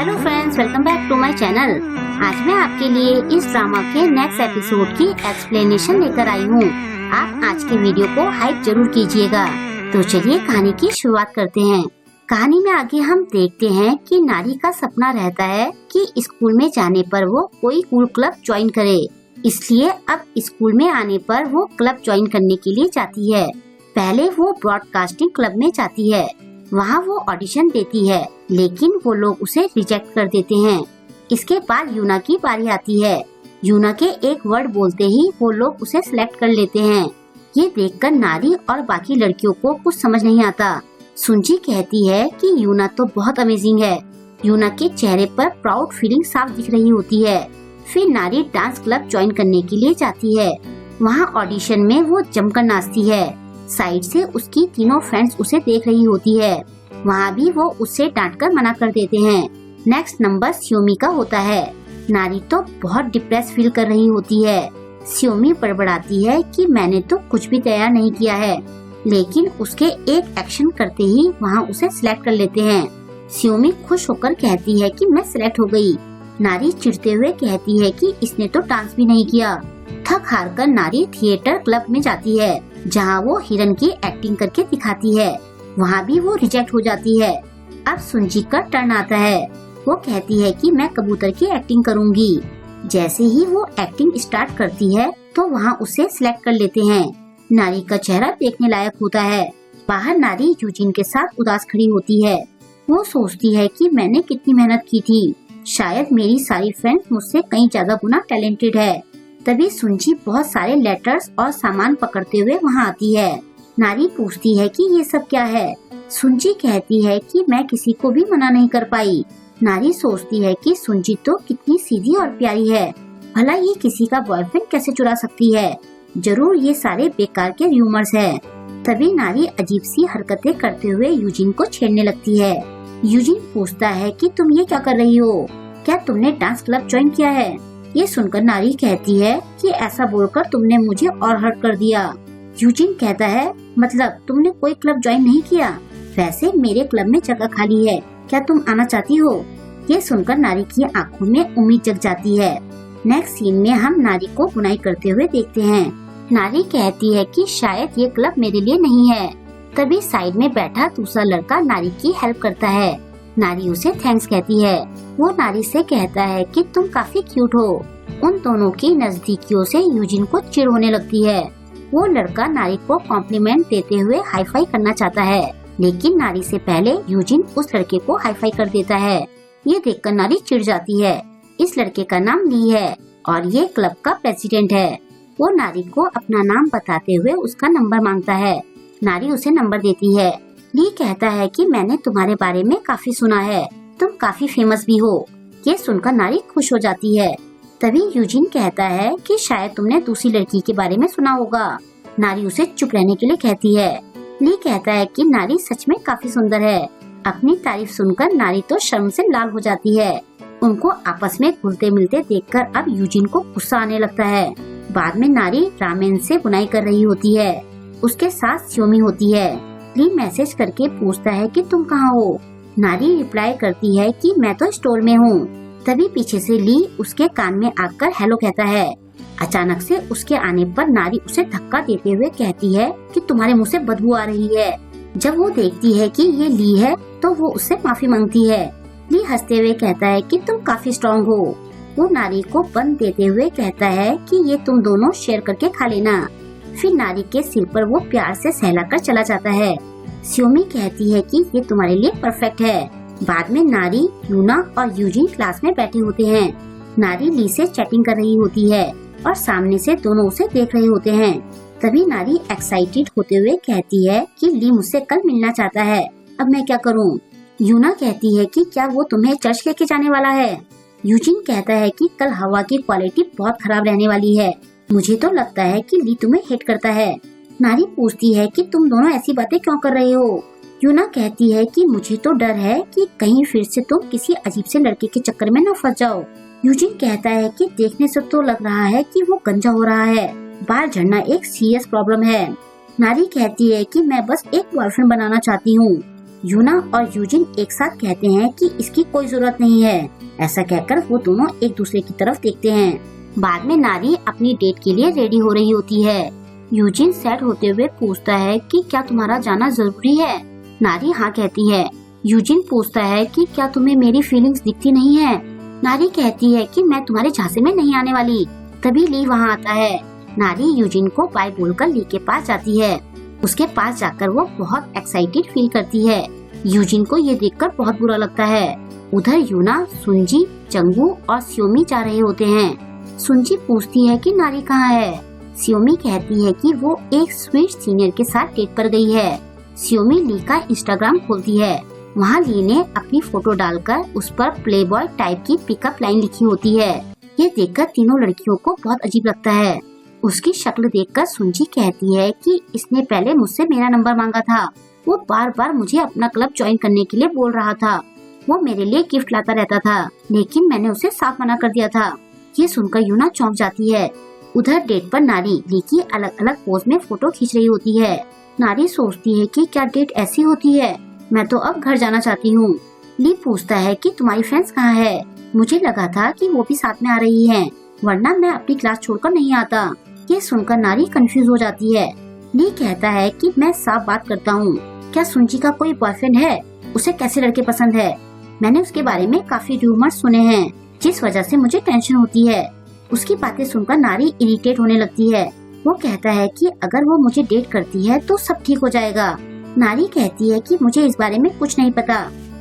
Hello friends, welcome back to my channel. आज मैं आपके लिए इस ड्रामा के नेक्स्ट एपिसोड की एक्सप्लेनेशन लेकर आई हूँ। आप आज के वीडियो को हाइप जरूर कीजिएगा। तो चलिए कहानी की शुरुआत करते हैं। कहानी में आगे हम देखते हैं कि नारी का सपना रहता है कि स्कूल में जाने पर वो कोई कूल क्लब ज्वाइन करे, इसलिए अब स्कूल में आने पर वो क्लब ज्वाइन करने के लिए जाती है। पहले वो ब्रॉडकास्टिंग क्लब में जाती है, वहाँ वो ऑडिशन देती है, लेकिन वो लोग उसे रिजेक्ट कर देते हैं। इसके बाद यूना की बारी आती है। यूना के एक वर्ड बोलते ही वो लोग उसे सिलेक्ट कर लेते हैं। ये देखकर नारी और बाकी लड़कियों को कुछ समझ नहीं आता। सुंची कहती है कि यूना तो बहुत अमेजिंग है। यूना के चेहरे पर प्राउड फीलिंग साफ दिख रही होती है। फिर नारी डांस क्लब ज्वाइन करने के लिए जाती है। वहाँ ऑडिशन में वो जमकर नाचती है। साइड से उसकी तीनों फ्रेंड्स उसे देख रही होती है। वहाँ भी वो उससे डांटकर मना कर देते हैं। नेक्स्ट नंबर स्योमी का होता है। नारी तो बहुत डिप्रेस फील कर रही होती है। स्योमी बड़बड़ाती है कि मैंने तो कुछ भी तैयार नहीं किया है, लेकिन उसके एक एक्शन करते ही वहाँ उसे सिलेक्ट कर लेते हैं। स्योमी खुश होकर कहती है कि मैं सिलेक्ट हो गई। नारी चिढ़ते हुए कहती है कि इसने तो डांस भी नहीं किया। थक हार कर नारी थिएटर क्लब में जाती है, जहाँ वो हिरन की एक्टिंग करके दिखाती है। वहाँ भी वो रिजेक्ट हो जाती है। अब सुंची का टर्न आता है। वो कहती है कि मैं कबूतर की एक्टिंग करूँगी। जैसे ही वो एक्टिंग स्टार्ट करती है तो वहाँ उसे सिलेक्ट कर लेते हैं। नारी का चेहरा देखने लायक होता है। बाहर नारी यूजिन के साथ उदास खड़ी होती है। वो सोचती है कि मैंने कितनी मेहनत की थी, शायद मेरी सारी फ्रेंड्स मुझसे कहीं ज्यादा गुना टैलेंटेड है। तभी सुंची बहुत सारे लेटर्स और सामान पकड़ते हुए वहाँ आती है। नारी पूछती है कि ये सब क्या है। सुंची कहती है कि मैं किसी को भी मना नहीं कर पाई। नारी सोचती है कि सुंची तो कितनी सीधी और प्यारी है, भला ये किसी का बॉयफ्रेंड कैसे चुरा सकती है। जरूर ये सारे बेकार के र्यूमर्स है। तभी नारी अजीब सी हरकतें करते हुए यूजिन को छेड़ने लगती है। यूजिन पूछता है कि तुम ये क्या कर रही हो, क्या तुमने डांस क्लब ज्वाइन किया है। ये सुनकर नारी कहती है कि ऐसा बोलकर तुमने मुझे और हर्ट कर दिया। यूजिन कहता है मतलब तुमने कोई क्लब ज्वाइन नहीं किया, वैसे मेरे क्लब में जगह खाली है, क्या तुम आना चाहती हो। ये सुनकर नारी की आंखों में उम्मीद जग जाती है। नेक्स्ट सीन में हम नारी को बुनाई करते हुए देखते हैं। नारी कहती है कि शायद ये क्लब मेरे लिए नहीं है। तभी साइड में बैठा दूसरा लड़का नारी की हेल्प करता है। नारी उसे थैंक्स कहती है। वो नारी से कहता है कि तुम काफी क्यूट हो। उन दोनों की नजदीकियों से यूजिन को चिढ़ होने लगती है। वो लड़का नारी को कॉम्प्लीमेंट देते हुए हाई फाई करना चाहता है, लेकिन नारी से पहले यूजिन उस लड़के को हाई फाई कर देता है। ये देखकर नारी चिढ़ जाती है। इस लड़के का नाम ली है और ये क्लब का प्रेसिडेंट है। वो नारी को अपना नाम बताते हुए उसका नंबर मांगता है। नारी उसे नंबर देती है। ली कहता है कि मैंने तुम्हारे बारे में काफी सुना है, तुम काफी फेमस भी हो। ये सुनकर नारी खुश हो जाती है। तभी यूजिन कहता है कि शायद तुमने दूसरी लड़की के बारे में सुना होगा। नारी उसे चुप रहने के लिए कहती है। ली कहता है कि नारी सच में काफी सुंदर है। अपनी तारीफ सुनकर नारी तो शर्म से लाल हो जाती है। उनको आपस में घुलते मिलते देखकर अब यूजिन को गुस्सा आने लगता है। बाद में नारी रामेन से बुनाई कर रही होती है। उसके साथ स्योमी होती है। ली मैसेज करके पूछता है कि तुम कहाँ हो। नारी रिप्लाई करती है कि मैं तो स्टोर में हूँ। तभी पीछे से ली उसके कान में आकर हेलो कहता है। अचानक से उसके आने पर नारी उसे धक्का देते हुए कहती है कि तुम्हारे मुंह से बदबू आ रही है। जब वो देखती है कि ये ली है तो वो उससे माफी मांगती है। ली हंसते हुए कहता है कि तुम काफी स्ट्रॉन्ग हो। वो नारी को बंद देते हुए कहता है कि ये तुम दोनों शेयर करके खा लेना। फिर नारी के सिर पर वो प्यार से सहलाकर चला जाता है। स्योमी कहती है कि ये तुम्हारे लिए परफेक्ट है। बाद में नारी, यूना और यूजिन क्लास में बैठे होते हैं। नारी ली से चैटिंग कर रही होती है और सामने से दोनों उसे देख रहे होते हैं। तभी नारी एक्साइटेड होते हुए कहती है कि ली मुझसे कल मिलना चाहता है, अब मैं क्या करूं। यूना कहती है कि क्या वो तुम्हें चर्च लेके जाने वाला है। यूजिन कहता है कि कल हवा की क्वालिटी बहुत खराब रहने वाली है, मुझे तो लगता है कि ली तुम्हें हेट करता है। नारी पूछती है कि तुम दोनों ऐसी बातें क्यों कर रहे हो। यूना कहती है कि मुझे तो डर है कि कहीं फिर से तुम किसी अजीब से लड़के के चक्कर में न फंस जाओ। यूजिन कहता है कि देखने से तो लग रहा है कि वो गंजा हो रहा है, बाल झड़ना एक सीरियस प्रॉब्लम है। नारी कहती है कि मैं बस एक बॉयफ्रेंड बनाना चाहती हूँ। यूना और यूजिन एक साथ कहते हैं कि इसकी कोई जरूरत नहीं है। ऐसा कहकर वो दोनों एक दूसरे की तरफ देखते हैं। बाद में नारी अपनी डेट के लिए रेडी हो रही होती है। यूजिन सैड होते हुए पूछता है कि क्या तुम्हारा जाना जरूरी है? नारी हाँ कहती है। यूजिन पूछता है कि क्या तुम्हें मेरी फीलिंग्स दिखती नहीं है? नारी कहती है कि मैं तुम्हारे झांसे में नहीं आने वाली। तभी ली वहाँ आता है। नारी यूजिन को बाय बोलकर ली के पास जाती है। उसके पास जाकर वो बहुत एक्साइटेड फील करती है। यूजिन को ये देखकर बहुत बुरा लगता है। उधर यूना, सुंजी, चंगू और सियोमी जा रहे होते हैं। सुंजी पूछती है कि नारी कहाँ है? सियोमी कहती है कि वो एक स्वीट सीनियर के साथ डेट पर गई है। सियोमी ली का इंस्टाग्राम खोलती है। वहाँ ली ने अपनी फोटो डालकर उस पर प्लेबॉय टाइप की पिकअप लाइन लिखी होती है। ये देखकर तीनों लड़कियों को बहुत अजीब लगता है। उसकी शक्ल देखकर सुंजी कहती है कि इसने पहले मुझसे मेरा नंबर मांगा था। वो बार बार मुझे अपना क्लब ज्वाइन करने के लिए बोल रहा था। वो मेरे लिए गिफ्ट लाता रहता था, लेकिन मैंने उसे साफ मना कर दिया था। ये सुनकर यूना चौंक जाती है। उधर डेट पर नारी ली की अलग अलग पोज में फोटो खींच रही होती है। नारी सोचती है कि क्या डेट ऐसी होती है? मैं तो अब घर जाना चाहती हूँ। ली पूछता है कि तुम्हारी फ्रेंड्स कहाँ है? मुझे लगा था कि वो भी साथ में आ रही हैं, वरना मैं अपनी क्लास छोड़कर नहीं आता। ये सुनकर नारी कंफ्यूज हो जाती है। ली कहता है कि मैं साफ बात करता हूँ, क्या सुंजी का कोई बॉयफ्रेंड है? उसे कैसे लड़के पसंद है? मैंने उसके बारे में काफी रूमर्स सुने हैं, जिस वजह से मुझे टेंशन होती है। उसकी बातें सुनकर नारी इरिटेट होने लगती है। वो कहता है कि अगर वो मुझे डेट करती है तो सब ठीक हो जाएगा। नारी कहती है कि मुझे इस बारे में कुछ नहीं पता,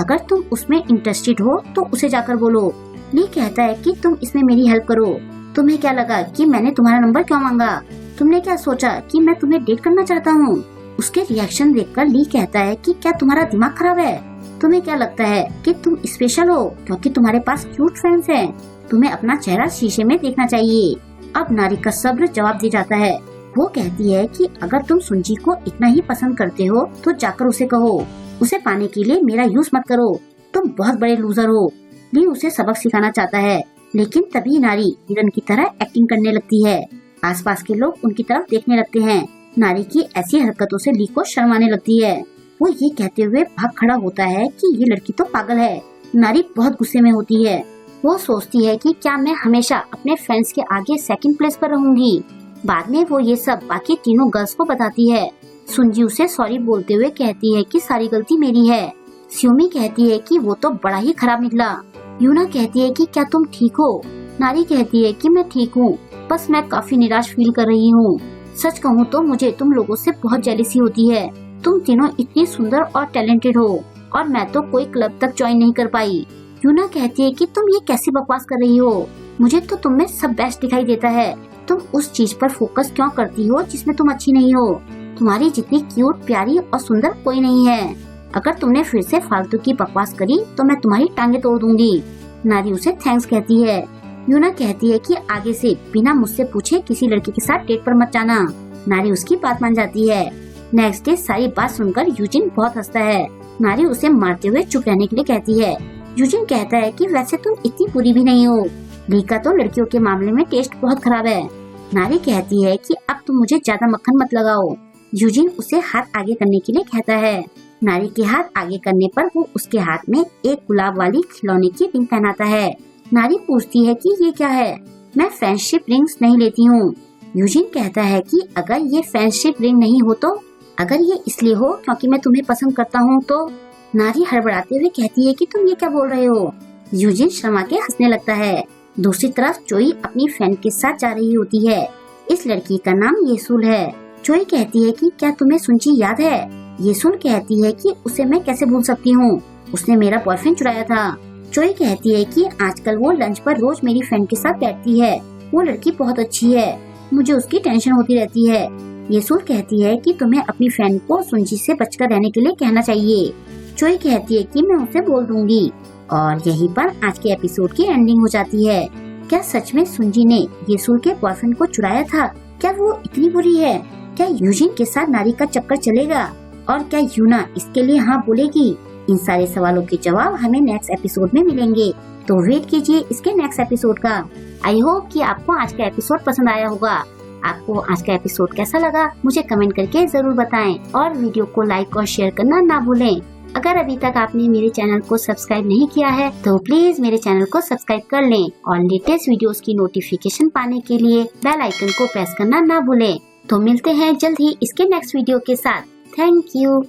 अगर तुम उसमें इंटरेस्टेड हो तो उसे जाकर बोलो। ली कहता है कि तुम इसमें मेरी हेल्प करो। तुम्हें क्या लगा कि मैंने तुम्हारा नंबर क्यों मांगा? तुमने क्या सोचा कि मैं तुम्हें डेट करना चाहता हूँ? उसके रिएक्शन देखकर ली कहता है कि क्या तुम्हारा दिमाग खराब है? तुम्हें क्या लगता है कि तुम स्पेशल हो क्योंकि तुम्हारे पास क्यूट फ्रेंड्स हैं? तुम्हें अपना चेहरा शीशे में देखना चाहिए। अब नारी का सब्र जवाब दे जाता है। वो कहती है कि अगर तुम सुंजी को इतना ही पसंद करते हो तो जाकर उसे कहो। उसे पाने के लिए मेरा यूज मत करो, तुम बहुत बड़े लूजर हो। ली उसे सबक सिखाना चाहता है, लेकिन तभी नारी हिरन की तरह एक्टिंग करने लगती है। आसपास के लोग उनकी तरफ देखने लगते हैं। नारी की ऐसी हरकतों से ली को शर्म आने लगती है। वो ये कहते हुए भाग खड़ा होता है कि ये लड़की तो पागल है। नारी बहुत गुस्से में होती है। वो सोचती है कि क्या मैं हमेशा अपने फ्रेंड्स के आगे सेकंड प्लेस पर रहूंगी। बाद में वो ये सब बाकी तीनों गर्ल्स को बताती है। सुंजी उसे सॉरी बोलते हुए कहती है कि सारी गलती मेरी है। सियोमी कहती है कि वो तो बड़ा ही खराब निकला। यूना कहती है कि क्या तुम ठीक हो? नारी कहती है कि मैं ठीक हूँ, बस मैं काफी निराश फील कर रही हूँ। सच कहूँ तो मुझे तुम लोगों से बहुत जेलसी होती है। तुम तीनों इतनी सुंदर और टैलेंटेड हो और मैं तो कोई क्लब तक ज्वाइन नहीं कर पाई। यूना कहती है कि तुम ये कैसी बकवास कर रही हो? मुझे तो तुम में सब बेस्ट दिखाई देता है। तुम उस चीज पर फोकस क्यों करती हो जिसमें तुम अच्छी नहीं हो? तुम्हारी जितनी क्यूट, प्यारी और सुंदर कोई नहीं है। अगर तुमने फिर से फालतू की बकवास करी तो मैं तुम्हारी टांगे तोड़ दूंगी। नारी उसे थैंक्स कहती है। यूना कहती है कि आगे से बिना मुझसे पूछे किसी लड़की के साथ डेट पर मत जाना। नारी उसकी बात मान जाती है। नेक्स्ट डे सारी बात सुनकर यूजिन बहुत हंसता है। नारी उसे मारते हुए चुप रहने के लिए कहती है। यूजिन कहता है कि वैसे तुम इतनी बुरी भी नहीं हो। ली का तो लड़कियों के मामले में टेस्ट बहुत खराब है। नारी कहती है कि अब तुम मुझे ज्यादा मक्खन मत लगाओ। यूजिन उसे हाथ आगे करने के लिए कहता है। नारी के हाथ आगे करने पर वो उसके हाथ में एक गुलाब वाली खिलौने की रिंग पहनाता है। नारी पूछती है कि ये क्या है? मैं फ्रेंडशिप रिंग्स नहीं लेती हूँ। यूजिन कहता है कि अगर ये फ्रेंडशिप रिंग नहीं हो तो? अगर ये इसलिए हो क्योंकि मैं तुम्हें पसंद करता हूँ तो? नारी हड़बड़ाते हुए कहती है कि तुम ये क्या बोल रहे हो? यूजिन शर्मा के हंसने लगता है। दूसरी तरफ चोई अपनी फ्रेंड के साथ जा रही होती है। इस लड़की का नाम येसुल है। चोई कहती है कि क्या तुम्हें सुंची याद है? येसुल कहती है कि उसे मैं कैसे भूल सकती हूँ, उसने मेरा बॉयफ्रेंड चुराया था। चोई कहती है कि आजकल वो लंच पर रोज मेरी फ्रेंड के साथ बैठती है। वो लड़की बहुत अच्छी है, मुझे उसकी टेंशन होती रहती है। येसुल कहती है कि तुम्हें अपनी फ्रेंड को सुंजी से बचकर रहने के लिए कहना चाहिए। चोई कहती है कि मैं उसे बोल दूंगी। और यहीं पर आज के एपिसोड की एंडिंग हो जाती है। क्या सच में सुंजी ने येसुल के बॉयफ्रेंड को चुराया था? क्या वो इतनी बुरी है? क्या यूजिन के साथ नारी का चक्कर चलेगा? और क्या यूना इसके लिए हाँ बोलेगी? इन सारे सवालों के जवाब हमें नेक्स्ट एपिसोड में मिलेंगे, तो वेट कीजिए इसके नेक्स्ट एपिसोड का। आई होप कि आपको आज का एपिसोड पसंद आया होगा। आपको आज का एपिसोड कैसा लगा मुझे कमेंट करके जरूर बताएं और वीडियो को लाइक और शेयर करना ना भूलें। अगर अभी तक आपने मेरे चैनल को सब्सक्राइब नहीं किया है तो प्लीज मेरे चैनल को सब्सक्राइब कर लें और लेटेस्ट वीडियोस की नोटिफिकेशन पाने के लिए बेल आइकन को प्रेस करना ना भूलें। तो मिलते हैं जल्द ही इसके नेक्स्ट वीडियो के साथ। Thank you.